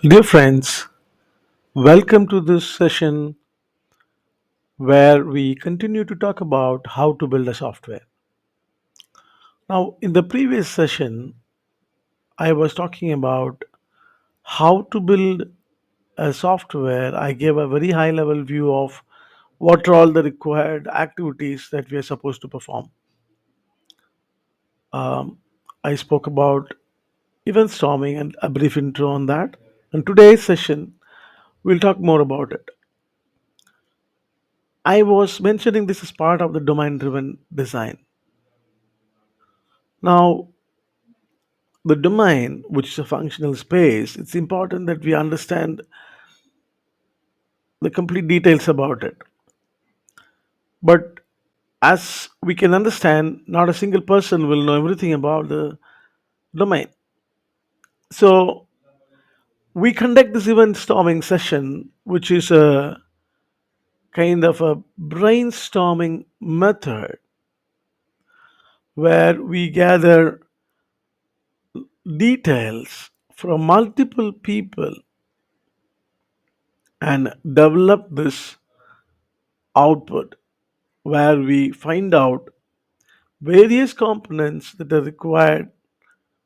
Dear friends, welcome to this session where we continue to talk about how to build a software. Now, in the previous session, I was talking about how to build a software. I gave a very high level view of what are all the required activities that we are supposed to perform. Um, I spoke about event storming and a brief intro on that. In today's session, we'll talk more about it. I was mentioning this as part of the domain driven design. Now, the domain, which is a functional space, it's important that we understand the complete details about it. But as we can understand, not a single person will know everything about the domain. So we conduct this event storming session, which is a kind of a brainstorming method where we gather details from multiple people and develop this output where we find out various components that are required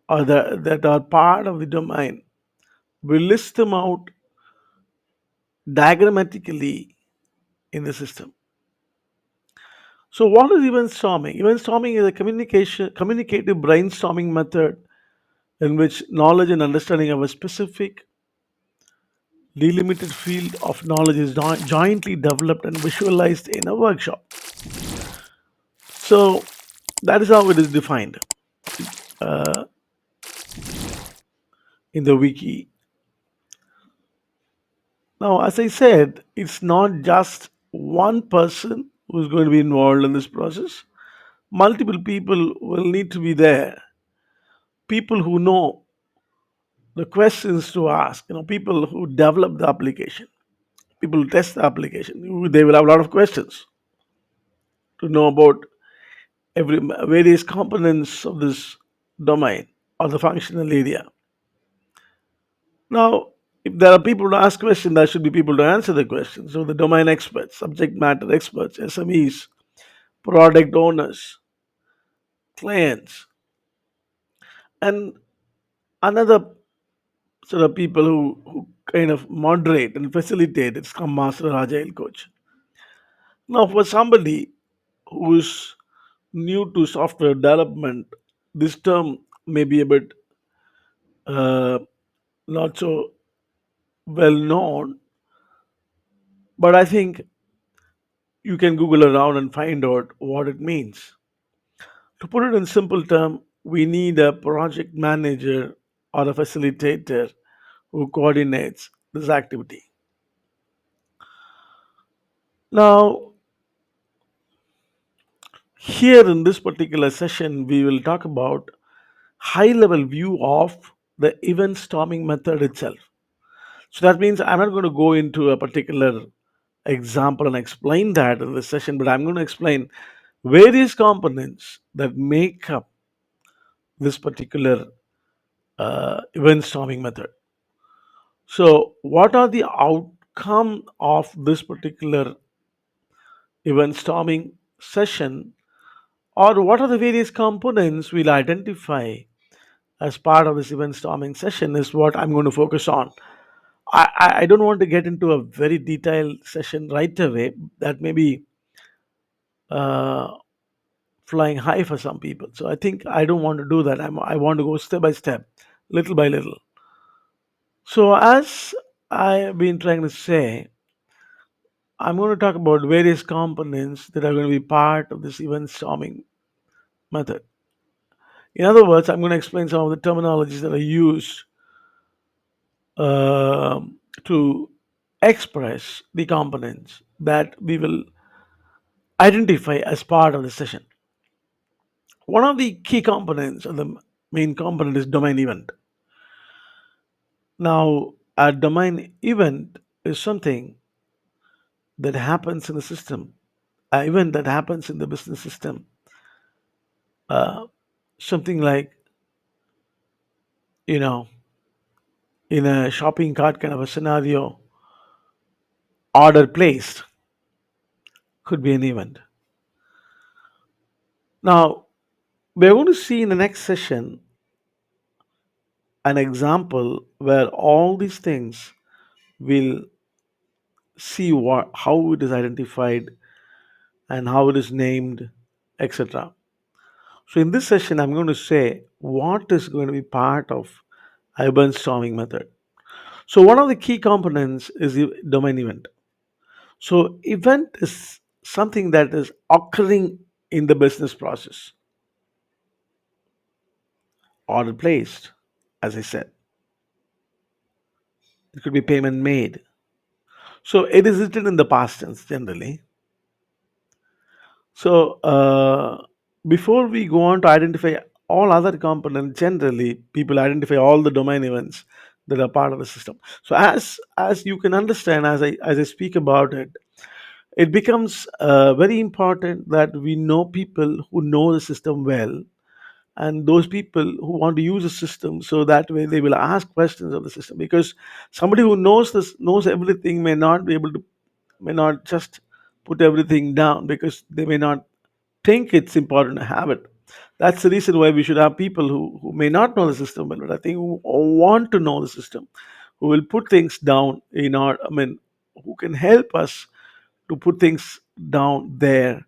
or that are part of the domain. We list them out diagrammatically in the system. So, what is event storming? Event storming is a communicative brainstorming method in which knowledge and understanding of a specific delimited field of knowledge is jointly developed and visualized in a workshop. So, that is how it is defined uh, in the wiki. Now, as I said, it's not just one person who's going to be involved in this process. Multiple people will need to be there. People who know the questions to ask, people who develop the application, people who test the application, they will have a lot of questions to know about every various components of this domain or the functional area. Now, if there are people to ask questions, there should be people to answer the questions. So the domain experts, subject matter experts, SMEs, product owners, clients, and another sort of people who kind of moderate and facilitate it, Scrum Master or Agile Coach. Now, for somebody who is new to software development, this term may be a bit uh, not so well known, but I think you can Google around and find out what it means. To put it in simple term, we need a project manager or a facilitator who coordinates this activity. Now, here in this particular session, we will talk about high level view of the event storming method itself. So that means I'm not going to go into a particular example and explain that in this session, but I'm going to explain various components that make up this particular event storming method. So, what are the outcome of this particular event storming session, or what are the various components we'll identify as part of this event storming session is what I'm going to focus on. I don't want to get into a very detailed session right away. That may be uh, flying high for some people. So I think I don't want to do that. I want to go step by step, little by little. So as I have been trying to say, I'm going to talk about various components that are going to be part of this event storming method. In other words, I'm going to explain some of the terminologies that are used to express the components that we will identify as part of the session. One of the key components, or the main component, is domain event. Now, a domain event is something that happens in the system, an event that happens in the business system. Uh, Something like, you know, in a shopping cart kind of a scenario, order placed could be an event. Now, we're going to see in the next session an example where all these things will see how it is identified and how it is named, etc. So, in this session, I'm going to say what is going to be part of urban storming method. So, one of the key components is the domain event. So, event is something that is occurring in the business process, order placed, as I said. It could be payment made. So, it is written in the past tense generally. So, before we go on to identify all other components, generally people identify all the domain events that are part of the system. So, as you can understand, as I speak about it, it becomes very important that we know people who know the system well, and those people who want to use the system, so that way they will ask questions of the system, because somebody who knows everything may not just put everything down, because they may not think it's important to have it. That's the reason why we should have people who may not know the system well, but I think who want to know the system, who will put things down in our, I mean, who can help us to put things down there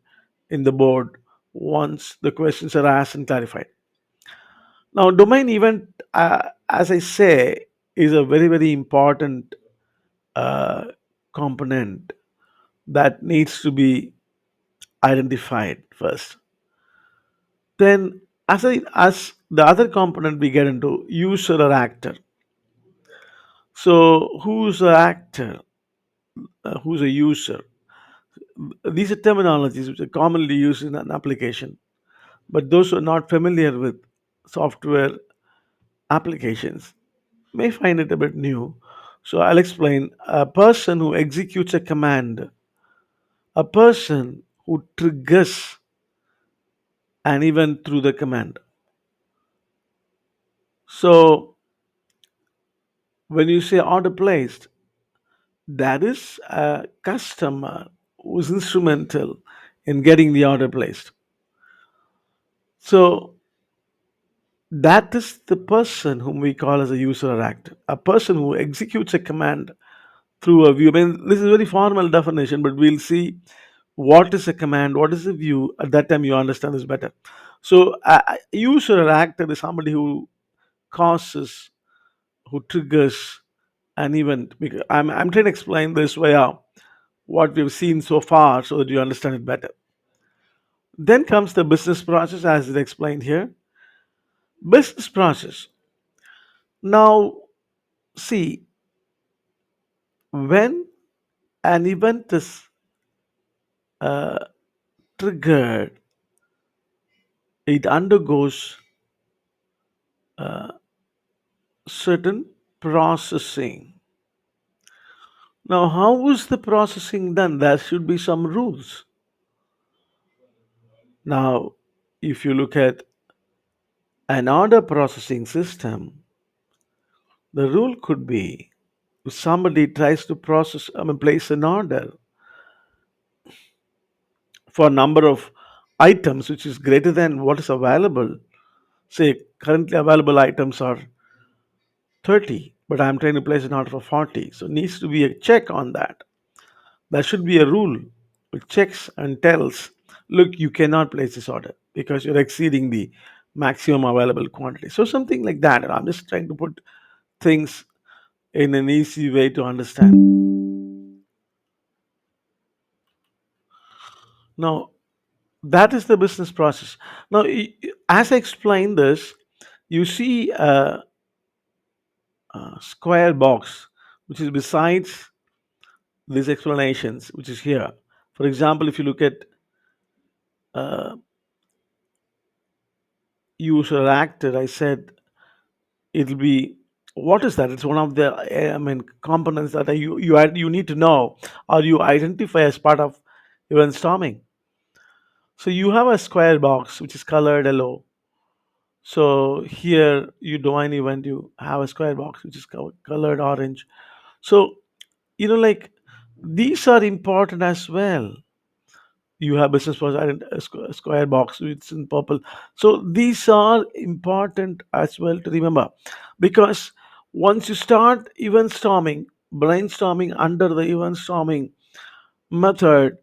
in the board once the questions are asked and clarified. Now, domain event, as I say, is a very, very important uh, component that needs to be identified first. Then, as the other component, we get into user or actor. So, who's the actor? Who's a user? These are terminologies which are commonly used in an application, but those who are not familiar with software applications may find it a bit new. So, I'll explain. A person who executes a command, a person who triggers an event through the command. So, when you say order placed, that is a customer who's instrumental in getting the order placed. So that is the person whom we call as a user or actor, a person who executes a command through a view. I mean, this is a very formal definition, but we'll see what is a command, what is a view. At that time, you understand this better. So a user or actor is somebody who causes, who triggers an event. Because I'm trying to explain this via what we've seen so far so that you understand it better. Then comes the business process, as it explained here. Business process. Now, see, when an event is uh, triggered, it undergoes certain processing. Now, how is the processing done? There should be some rules. Now, if you look at an order processing system, the rule could be if somebody tries to place an order for a number of items which is greater than what is available. Say, currently available items are 30, but I'm trying to place an order for 40. So, needs to be a check on that. There should be a rule which checks and tells, look, you cannot place this order because you're exceeding the maximum available quantity. So, something like that. And I'm just trying to put things in an easy way to understand. Now, that is the business process. Now, as I explained this, you see square box which is besides these explanations, which is here. For example, if you look at uh, user actor, I said it'll be, what is that? It's one of the components that you need to know or you identify as part of event storming. So you have a square box which is colored yellow. So here you define event, you have a square box which is colored orange. So like these are important as well. You have business process a square box which is in purple. So these are important as well to remember, because once you start event storming, brainstorming under the event storming method,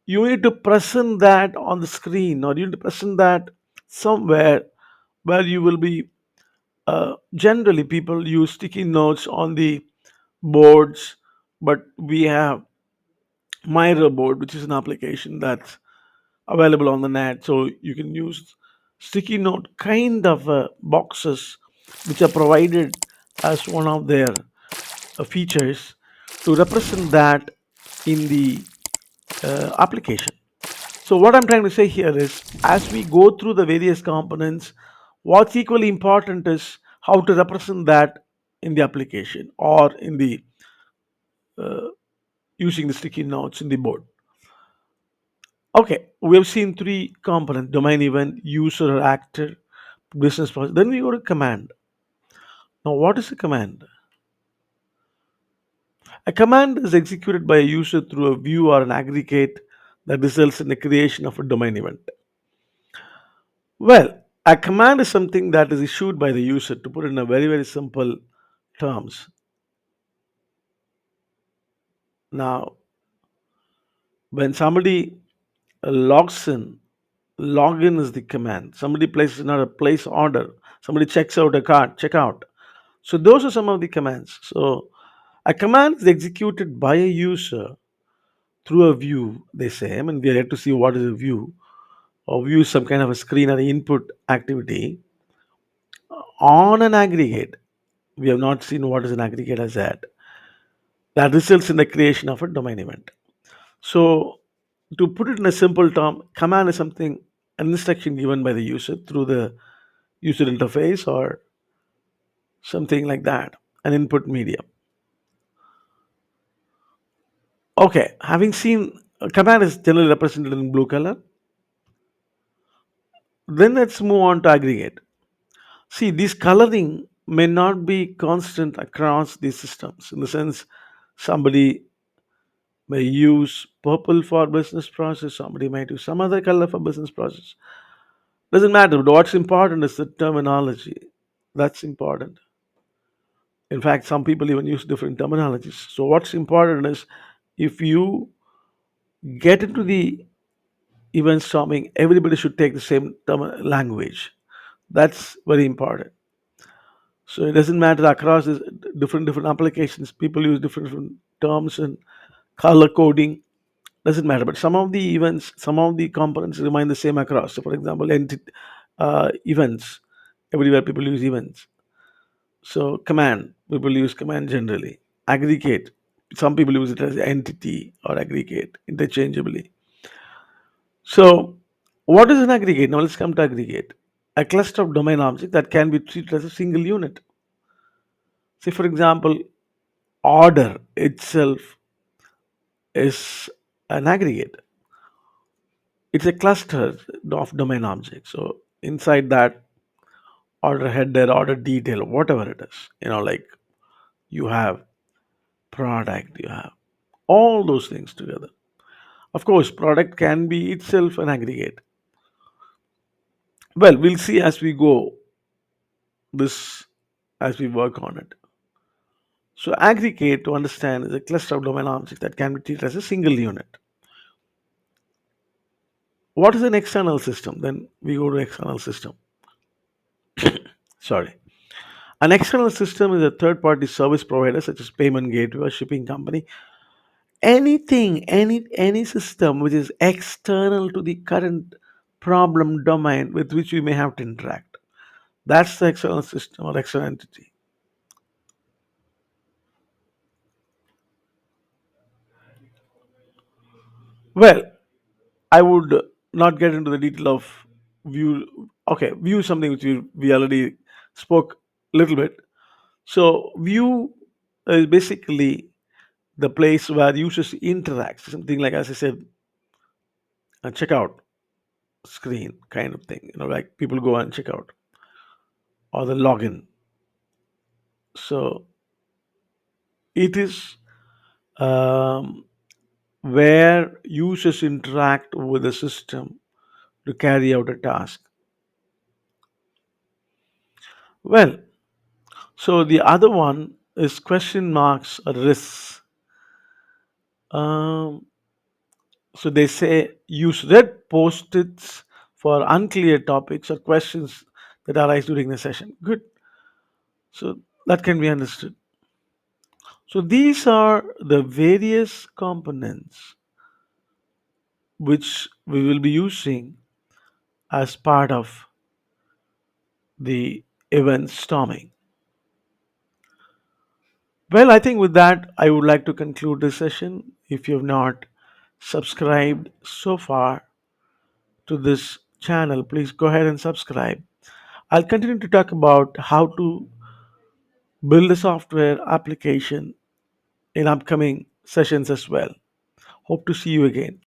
you need to present that on the screen, or you need to present that somewhere where you will be. Generally, people use sticky notes on the boards, but we have Miro board, which is an application that's available on the net. So you can use sticky note kind of boxes, which are provided as one of their features to represent that in the application. So what I'm trying to say here is, as we go through the various components, what's equally important is how to represent that in the application, or in the using the sticky notes in the board. Okay, we have seen three components: domain, event, user, actor, business process. Then we go to command. Now, what is a command? A command is executed by a user through a view or an aggregate that results in the creation of a domain event. Well, a command is something that is issued by the user, to put it in a very, very simple terms. Now, when somebody logs in, login is the command. Somebody places not a place order. Somebody checks out a card, check out. So those are some of the commands. So a command is executed by a user through a view, they say. I mean, we are yet to see what is a view, or view is some kind of a screen or input activity on an aggregate. We have not seen what is an aggregate as that. That results in the creation of a domain event. So, to put it in a simple term, command is something, an instruction given by the user through the user interface or something like that, an input medium. Okay, having seen a command is generally represented in blue color, then let's move on to aggregate. See, this coloring may not be constant across these systems. In the sense, somebody may use purple for business process, somebody might use some other color for business process. Doesn't matter. But what's important is the terminology. That's important. In fact, some people even use different terminologies. So what's important is, if you get into the event storming, everybody should take the same language. That's very important. So it doesn't matter across this different applications. People use different terms and color coding. Doesn't matter. But some of the events, some of the components remain the same across. So, for example, events. Everywhere people use events. So command, people use command generally. Aggregate, some people use it as entity or aggregate interchangeably. So what is an aggregate? Now let's come to aggregate. A cluster of domain objects that can be treated as a single unit. Say, for example, order itself is an aggregate. It's a cluster of domain objects. So inside that, order header, order detail, whatever it is, like you have product, you have all those things together. Of course, product can be itself an aggregate. Well, we'll see as we go this, as we work on it. So aggregate, to understand, is a cluster of domain objects that can be treated as a single unit. What is an external system? Then we go to external system. Sorry. An external system is a third party service provider such as payment gateway or shipping company. Anything, any system which is external to the current problem domain with which we may have to interact. That's the external system or external entity. Well, I would not get into the detail of view. Okay, view is something which we already spoke a little bit. So view is basically the place where users interact, something like, as I said, a checkout screen kind of thing. Like people go and check out. or the login. So it is um, where users interact with the system to carry out a task. Well, so the other one is question marks or risks. Um, so they say use red post-its for unclear topics or questions that arise during the session. Good. So that can be understood. So these are the various components which we will be using as part of the event storming. Well, I think with that, I would like to conclude this session. If you have not subscribed so far to this channel, please go ahead and subscribe. I'll continue to talk about how to build a software application in upcoming sessions as well. Hope to see you again.